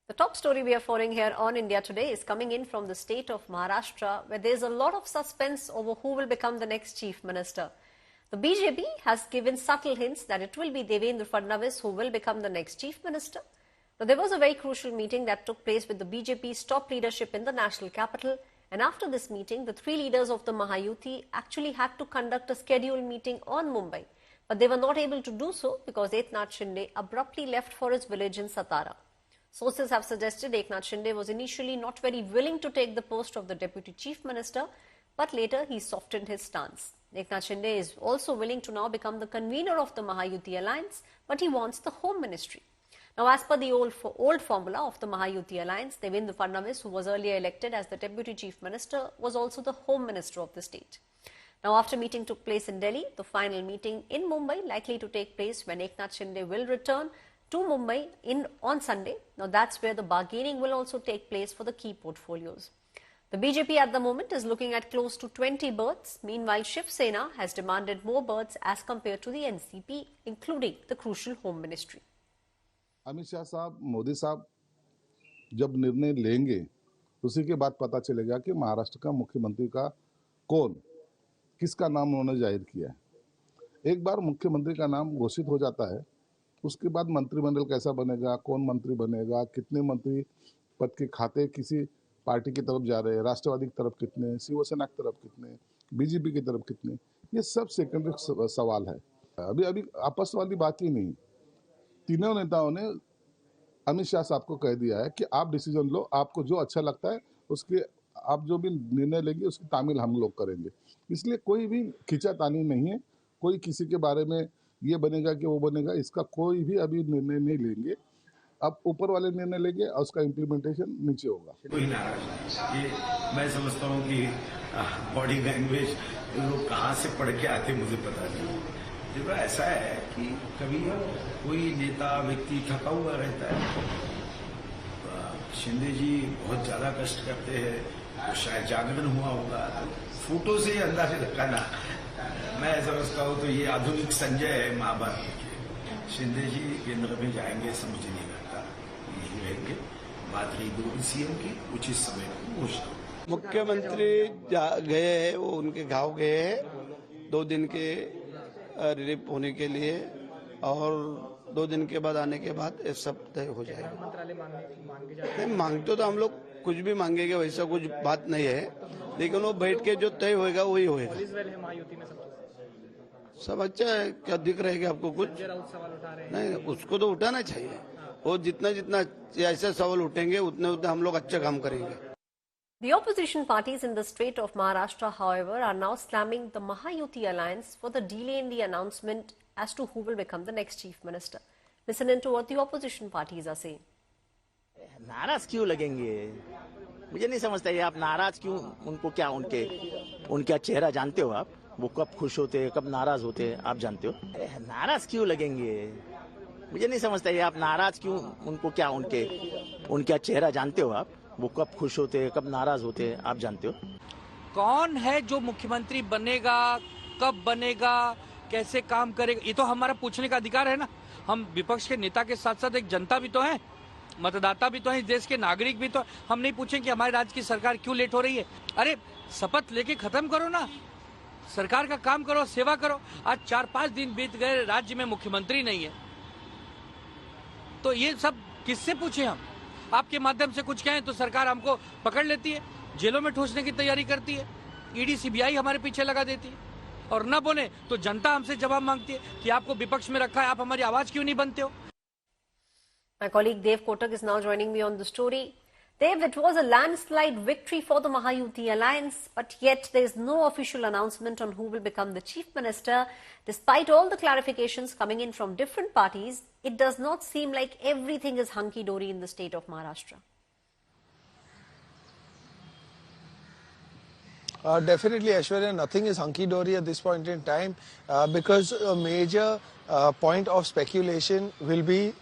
The top story we are following here on India Today is coming in from the state of Maharashtra, where there is a lot of suspense over who will become the next chief minister. The BJP has given subtle hints that it will be Devendra Fadnavis who will become the next chief minister. Now, there was a very crucial meeting that took place with the BJP's top leadership in the national capital, and after this meeting, the three leaders of the Mahayuti actually had to conduct a scheduled meeting on Mumbai. But they were not able to do so because Eknath Shinde abruptly left for his village in Satara. Sources have suggested Eknath Shinde was initially not very willing to take the post of the deputy chief minister, but later he softened his stance. Eknath Shinde is also willing to now become the convener of the Mahayuti alliance, but he wants the home ministry. Now, as per the old formula of the Mahayuti alliance, Devendra Fadnavis, who was earlier elected as the deputy chief minister, was also the home minister of the state. Now, after meeting took place in Delhi, the final meeting in Mumbai likely to take place when Eknath Shinde will return to Mumbai on Sunday. Now, that's where the bargaining will also take place for the key portfolios. The BJP at the moment is looking at close to 20 berths. Meanwhile, Shiv Sena has demanded more berths as compared to the NCP, including the crucial home ministry. Amit Shah साहब, मोदी साहब जब निर्णय लेंगे उसी के बाद पता चलेगा कि महाराष्ट्र का मुख्यमंत्री का कौन, किसका नाम उन्होंने जाहिर किया है। एक बार मुख्यमंत्री का नाम घोषित हो जाता है, उसके बाद मंत्रिमंडल कैसा बनेगा, कौन मंत्री बनेगा, कितने मंत्री पद के खाते किसी पार्टी की तरफ जा रहे हैं, राष्ट्रवादी की तरफ कितने, शिवसेना की तरफ कितने, बीजेपी की तरफ कितने, ये सब सेकेंडरी सवाल है। अभी आपस वाली बात ही नहीं। तीनों नेताओं ने अमित शाह साहब को कह दिया है कि आप डिसीजन लो, आपको जो अच्छा लगता है उसके आप जो भी निर्णय लेंगे उसकी तामील हम लोग करेंगे। इसलिए कोई भी खींचातानी नहीं है, कोई किसी के बारे में ये बनेगा कि वो बनेगा, इसका कोई भी अभी निर्णय नहीं लेंगे। अब ऊपर वाले निर्णय लेंगे और उसका इम्प्लीमेंटेशन नीचे होगा। कोई नाराज, ये मैं समझता हूँ कि बॉडी लैंग्वेज लोग कहाँ से पढ़ के आते मुझे पता नहीं। देखो, ऐसा है कि कभी कोई नेता व्यक्ति थका हुआ रहता है। शिंदे जी बहुत ज्यादा कष्ट करते हैं, तो शायद जागरण हुआ होगा, तो फोटो से ही अंदाजा लगाना मैं समझता हूँ। तो ये आधुनिक संजय है महाभारत के। शिंदे जी केंद्र में जाएंगे समझ नहीं लगता, यही रहेंगे। बात रही दो सीएम की, उचित समय पर घोषणा। मुख्यमंत्री गए हैं, वो उनके गांव गए हैं 2 दिन के रिलीफ होने के लिए, और 2 दिन के बाद आने के बाद ये सब तय हो जाएगा। मंत्रालय नहीं मांगते तो हम लोग कुछ भी मांगेंगे, वैसा कुछ बात नहीं है, लेकिन वो बैठ के जो तय होएगा वही होएगा। सब अच्छा है, क्या दिख रहा है कि आपको कुछ नहीं, उसको तो उठाना चाहिए। वो जितना जितना ऐसे सवाल उठेंगे उतने उतने हम लोग अच्छा काम करेंगे। The opposition parties in the state of Maharashtra, however, are now slamming the Mahayuti alliance for the delay in the announcement as to who will become the next chief minister. Listen in to what the opposition parties are saying. नाराज क्यों लगेंगे? मुझे नहीं समझता ये, आप नाराज क्यों? उनको क्या, उनका चेहरा जानते हो आप? वो कब खुश होते हैं, कब नाराज होते हैं, आप जानते हो? नाराज क्यों लगेंगे? मुझे नहीं समझता ये, आप नाराज क्यों? उनको क्या, उनका चेहरा जानते हो आप? वो कब खुश होते हैं, कब नाराज होते हैं, आप जानते हो? कौन है जो मुख्यमंत्री बनेगा, कब बनेगा, कैसे काम करेगा, ये तो हमारा पूछने का अधिकार है ना। हम विपक्ष के नेता के साथ साथ एक जनता भी तो है, मतदाता भी तो है, देश के नागरिक भी तो। हम नहीं पूछें कि हमारे राज्य की सरकार क्यों लेट हो रही है। अरे शपथ लेके खत्म करो ना, सरकार का काम करो, सेवा करो। आज 4-5 दिन बीत गए, राज्य में मुख्यमंत्री नहीं है, तो ये सब किससे पूछे हम? आपके माध्यम से कुछ कहें तो सरकार हमको पकड़ लेती है, जेलों में ठूसने की तैयारी करती है, ईडी सीबीआई हमारे पीछे लगा देती है, और न बोले तो जनता हमसे जवाब मांगती है कि आपको विपक्ष में रखा है, आप हमारी आवाज क्यों नहीं बनते हो? My colleague Dev Kotak is now joining me on the story. Dev, it was a landslide victory for the Mahayuti alliance, but yet there is no official announcement on who will become the chief minister. Despite all the clarifications coming in from different parties, it does not seem like everything is hunky-dory in the state of Maharashtra. Definitely, Aishwarya, nothing is hunky-dory at this point in time because a major point of speculation will be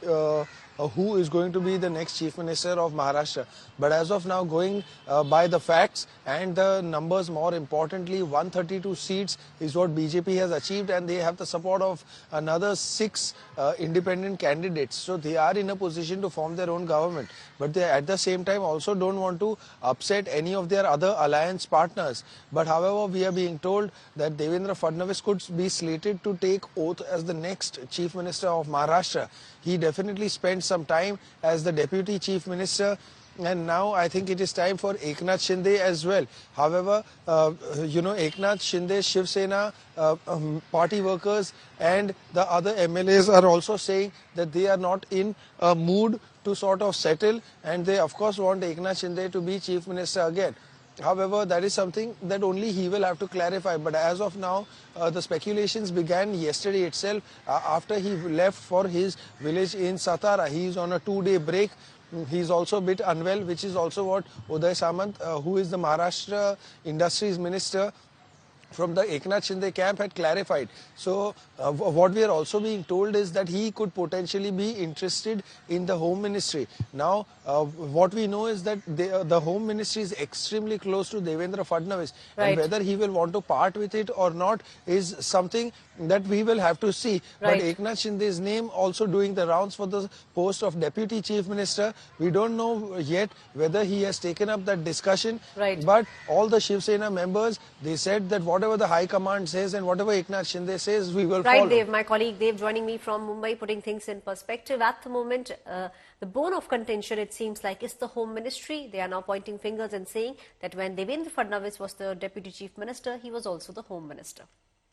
who is going to be the next Chief Minister of Maharashtra. But as of now, going by the facts and the numbers, more importantly, 132 seats is what BJP has achieved, and they have the support of another 6 independent candidates. So they are in a position to form their own government. But they at the same time also don't want to upset any of their other alliance partners. But however, we are being told that Devendra Fadnavis could be slated to take oath as the next Chief Minister of Maharashtra. He definitely spent some time as the Deputy Chief Minister, and now I think it is time for Eknath Shinde as well. However, Eknath Shinde, Shiv Sena, party workers and the other MLAs are also saying that they are not in a mood to sort of settle, and they of course want Eknath Shinde to be Chief Minister again. However, that is something that only he will have to clarify. But as of now, the speculations began yesterday itself after he left for his village in Satara. He is on a 2-day break. He is also a bit unwell, which is also what Uday Samant, who is the Maharashtra Industries Minister from the Eknath Shinde camp, had clarified. So what we are also being told is that he could potentially be interested in the Home Ministry. Now what we know is that the Home Ministry is extremely close to Devendra Fadnavis, and whether he will want to part with it or not is something that we will have to see. But Eknath Shinde's name also doing the rounds for the post of Deputy Chief Minister. We don't know yet whether he has taken up that discussion. But all the Shiv Sena members, they said that whatever the High Command says and whatever Eknath Shinde says, we will follow. Dev, my colleague Dev joining me from Mumbai, putting things in perspective. At the moment, the bone of contention, it seems like, is the Home Ministry. They are now pointing fingers and saying that when Devendra Fadnavis was the Deputy Chief Minister, he was also the Home Minister.